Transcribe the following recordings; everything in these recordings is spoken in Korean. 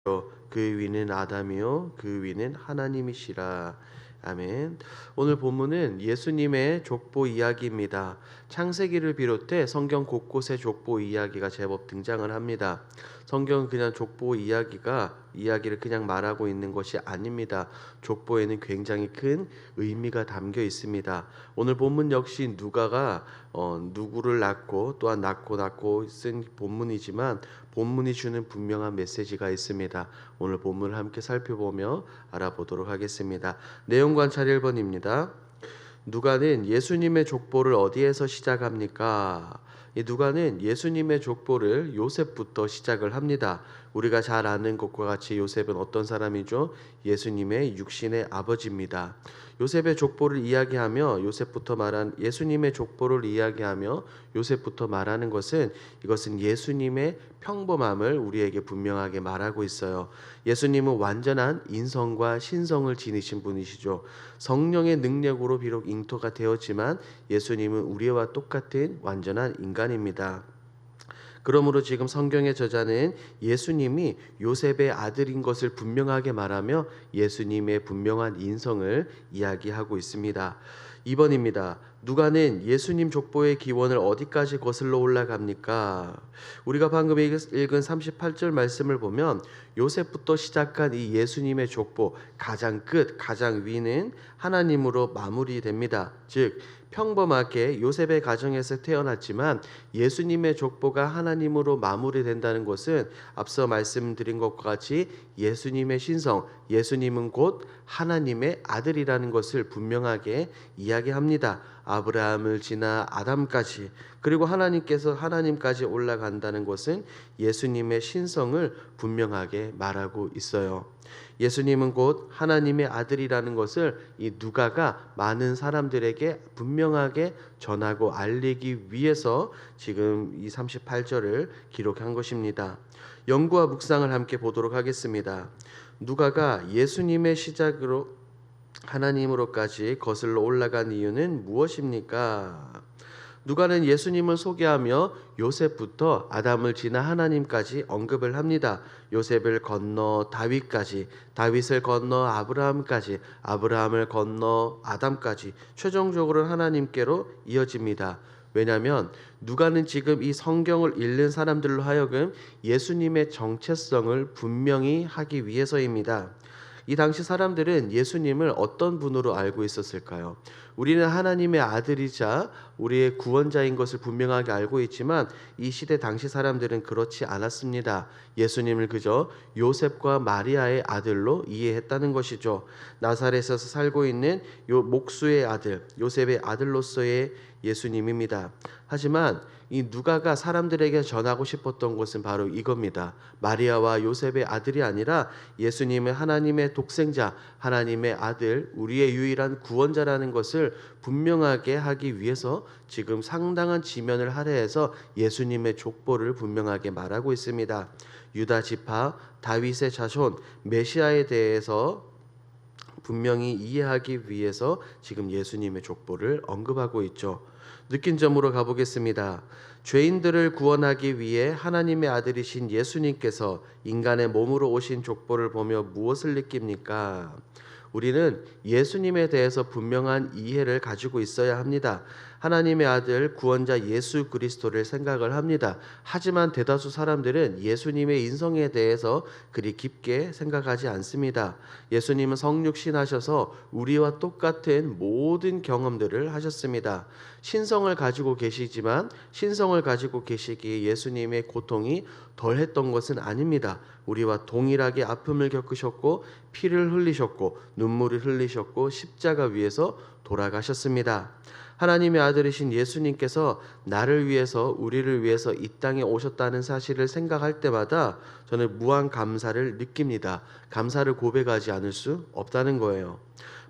그 위는 아담이요 그 위는 하나님이시라. 아멘. 오늘 본문은 예수님의 족보 이야기입니다. 창세기를 비롯해 성경 곳곳에 족보 이야기가 제법 등장을 합니다. 성경은 그냥 족보 이야기를 그냥 말하고 있는 것이 아닙니다. 족보에는 굉장히 큰 의미가 담겨 있습니다. 오늘 본문 역시 누가가 누구를 낳고 또한 낳고 쓴 본문이지만 본문이 주는 분명한 메시지가 있습니다. 오늘 본문을 함께 살펴보며 알아보도록 하겠습니다. 내용 관찰 1번입니다. 누가는 예수님의 족보를 어디에서 시작합니까? 이 누가는 예수님의 족보를 요셉부터 시작을 합니다. 우리가 잘 아는 것과 같이 요셉은 어떤 사람이죠? 예수님의 육신의 아버지입니다. 요셉의 족보를 이야기하며 예수님의 족보를 이야기하며 요셉부터 말하는 것은 이것은 예수님의 평범함을 우리에게 분명하게 말하고 있어요. 예수님은 완전한 인성과 신성을 지니신 분이시죠. 성령의 능력으로 비록 잉토가 되었지만 예수님은 우리와 똑같은 완전한 인간입니다. 그러므로 지금 성경의 저자는 예수님이 요셉의 아들인 것을 분명하게 말하며 예수님의 분명한 인성을 이야기하고 있습니다. 2번입니다. 누가는 예수님 족보의 기원을 어디까지 거슬러 올라갑니까? 우리가 방금 읽은 38절 말씀을 보면 요셉부터 시작한 이 예수님의 족보 가장 가장 위는 하나님으로 마무리됩니다. 즉 평범하게 요셉의 가정에서 태어났지만 예수님의 족보가 하나님으로 마무리된다는 것은 앞서 말씀드린 것과 같이 예수님의 신성, 예수님은 곧 하나님의 아들이라는 것을 분명하게 이야기합니다. 아브라함을 지나 아담까지 그리고 하나님까지 올라간다는 것은 예수님의 신성을 분명하게 말하고 있어요. 예수님은 곧 하나님의 아들이라는 것을 이 누가가 많은 사람들에게 분명하게 전하고 알리기 위해서 지금 이 38절을 기록한 것입니다. 연구와 묵상을 함께 보도록 하겠습니다. 누가가 예수님의 시작으로 하나님으로까지 거슬러 올라간 이유는 무엇입니까? 누가는 예수님을 소개하며 요셉부터 아담을 지나 하나님까지 언급을 합니다. 요셉을 건너 다윗까지, 다윗을 건너 아브라함까지, 아브라함을 건너 아담까지, 최종적으로 하나님께로 이어집니다. 왜냐하면 누가는 지금 이 성경을 읽는 사람들로 하여금 예수님의 정체성을 분명히 하기 위해서입니다. 이 당시 사람들은 예수님을 어떤 분으로 알고 있었을까요? 우리는 하나님의 아들이자 우리의 구원자인 것을 분명하게 알고 있지만 이 시대 당시 사람들은 그렇지 않았습니다. 예수님을 그저 요셉과 마리아의 아들로 이해했다는 것이죠. 나사렛에서 살고 있는 목수의 아들, 요셉의 아들로서의 예수님입니다. 하지만 이 누가가 사람들에게 전하고 싶었던 것은 바로 이겁니다. 마리아와 요셉의 아들이 아니라 예수님은 하나님의 독생자, 하나님의 아들, 우리의 유일한 구원자라는 것을 분명하게 하기 위해서 지금 상당한 지면을 할애해서 예수님의 족보를 분명하게 말하고 있습니다. 유다 지파, 다윗의 자손, 메시아에 대해서 분명히 이해하기 위해서 지금 예수님의 족보를 언급하고 있죠. 느낀 점으로 가보겠습니다. 죄인들을 구원하기 위해 하나님의 아들이신 예수님께서 인간의 몸으로 오신 족보를 보며 무엇을 느낍니까? 우리는 예수님에 대해서 분명한 이해를 가지고 있어야 합니다. 하나님의 아들 구원자 예수 그리스도를 생각을 합니다. 하지만 대다수 사람들은 예수님의 인성에 대해서 그리 깊게 생각하지 않습니다. 예수님은 성육신하셔서 우리와 똑같은 모든 경험들을 하셨습니다. 신성을 가지고 계시지만 신성을 가지고 계시기에 예수님의 고통이 덜했던 것은 아닙니다. 우리와 동일하게 아픔을 겪으셨고 피를 흘리셨고 눈물을 흘리셨고 십자가 위에서 돌아가셨습니다. 하나님의 아들이신 예수님께서 나를 위해서 우리를 위해서 이 땅에 오셨다는 사실을 생각할 때마다 저는 무한 감사를 느낍니다. 감사를 고백하지 않을 수 없다는 거예요.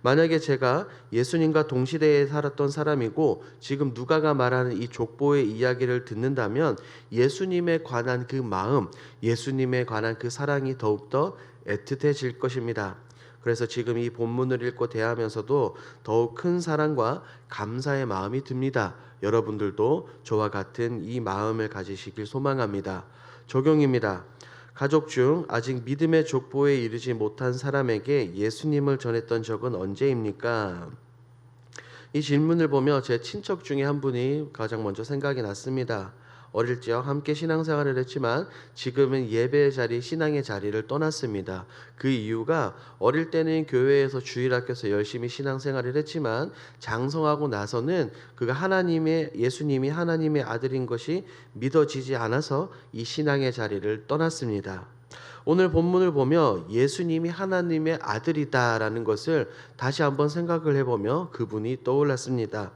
만약에 제가 예수님과 동시대에 살았던 사람이고 지금 누가가 말하는 이 족보의 이야기를 듣는다면 예수님에 관한 그 마음, 예수님에 관한 그 사랑이 더욱더 애틋해질 것입니다. 그래서 지금 이 본문을 읽고 대하면서도 더욱 큰 사랑과 감사의 마음이 듭니다. 여러분들도 저와 같은 이 마음을 가지시길 소망합니다. 적용입니다. 가족 중 아직 믿음의 족보에 이르지 못한 사람에게 예수님을 전했던 적은 언제입니까? 이 질문을 보며 제 친척 중에 한 분이 가장 먼저 생각이 났습니다. 어릴 적 함께 신앙생활을 했지만 지금은 예배의 자리, 신앙의 자리를 떠났습니다. 그 이유가 어릴 때는 교회에서 주일학교에서 열심히 신앙생활을 했지만 장성하고 나서는 그가 예수님이 하나님의 아들인 것이 믿어지지 않아서 이 신앙의 자리를 떠났습니다. 오늘 본문을 보며 예수님이 하나님의 아들이다라는 것을 다시 한번 생각을 해보며 그분이 떠올랐습니다.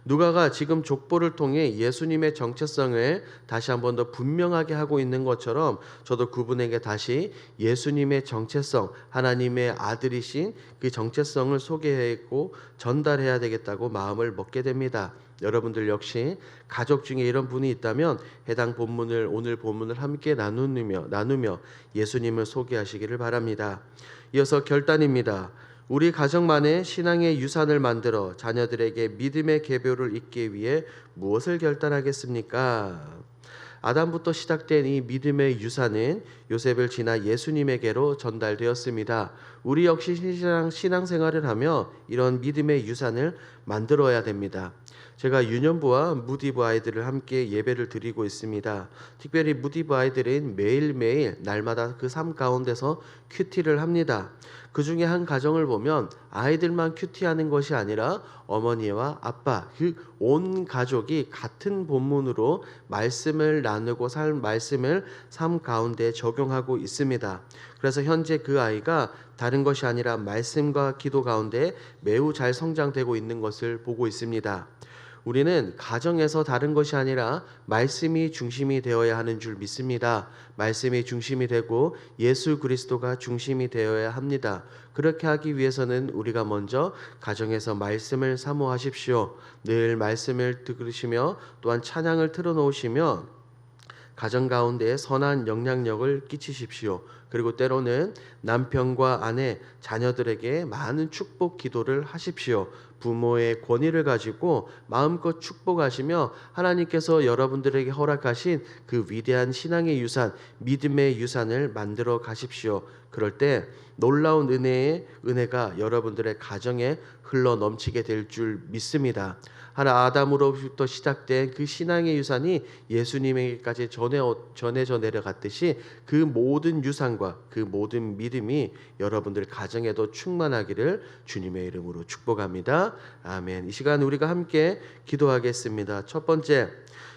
누가가 지금 족보를 통해 예수님의 정체성을 다시 한번 더 분명하게 하고 있는 것처럼 저도 그분에게 다시 예수님의 정체성, 하나님의 아들이신 그 정체성을 소개하고 전달해야 되겠다고 마음을 먹게 됩니다. 여러분들 역시 가족 중에 이런 분이 있다면 해당 본문을 오늘 본문을 함께 나누며 예수님을 소개하시기를 바랍니다. 이어서 결단입니다. 우리 가정만의 신앙의 유산을 만들어 자녀들에게 믿음의 계보를 잇기 위해 무엇을 결단하겠습니까? 아담부터 시작된 이 믿음의 유산은 요셉을 지나 예수님에게로 전달되었습니다. 우리 역시 신앙생활을 하며 이런 믿음의 유산을 만들어야 됩니다. 제가 유년부와 무디부 아이들을 함께 예배를 드리고 있습니다. 특별히 무디부 아이들은 매일매일 날마다 그 삶 가운데서 큐티를 합니다. 그 중에 한 가정을 보면 아이들만 큐티하는 것이 아니라 어머니와 아빠, 그 온 가족이 같은 본문으로 말씀을 나누고 말씀을 삶 가운데 적용하고 있습니다. 그래서 현재 그 아이가 다른 것이 아니라 말씀과 기도 가운데 매우 잘 성장되고 있는 것을 보고 있습니다. 우리는 가정에서 다른 것이 아니라 말씀이 중심이 되어야 하는 줄 믿습니다. 말씀이 중심이 되고 예수 그리스도가 중심이 되어야 합니다. 그렇게 하기 위해서는 우리가 먼저 가정에서 말씀을 사모하십시오. 늘 말씀을 들으시며 또한 찬양을 틀어놓으시며 가정 가운데 선한 영향력을 끼치십시오. 그리고 때로는 남편과 아내, 자녀들에게 많은 축복 기도를 하십시오. 부모의 권위를 가지고 마음껏 축복하시며 하나님께서 여러분들에게 허락하신 그 위대한 신앙의 유산, 믿음의 유산을 만들어 가십시오. 그럴 때 놀라운 은혜가 여러분들의 가정에 흘러 넘치게 될 줄 믿습니다. 하나 아담으로부터 시작된 그 신앙의 유산이 예수님에게까지 전해져 내려갔듯이 그 모든 유산과 그 모든 믿음이 여러분들 가정에도 충만하기를 주님의 이름으로 축복합니다. 아멘. 이 시간 우리가 함께 기도하겠습니다. 첫 번째,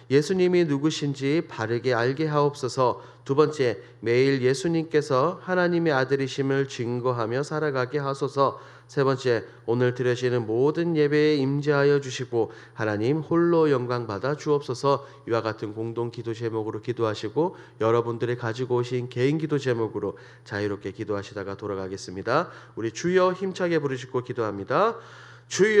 예수님이 누구신지 바르게 알게 하옵소서. 두 번째, 매일 예수님께서 하나님의 아들이심을 증거하며 살아가게 하소서. 세 번째, 오늘 드려지는 모든 예배에 임재하여 주시고 하나님 홀로 영광 받아 주옵소서. 이와 같은 공동 기도 제목으로 기도하시고 여러분들이 가지고 오신 개인 기도 제목으로 자유롭게 기도하시다가 돌아가겠습니다. 우리 주여 힘차게 부르시고 기도합니다. 주여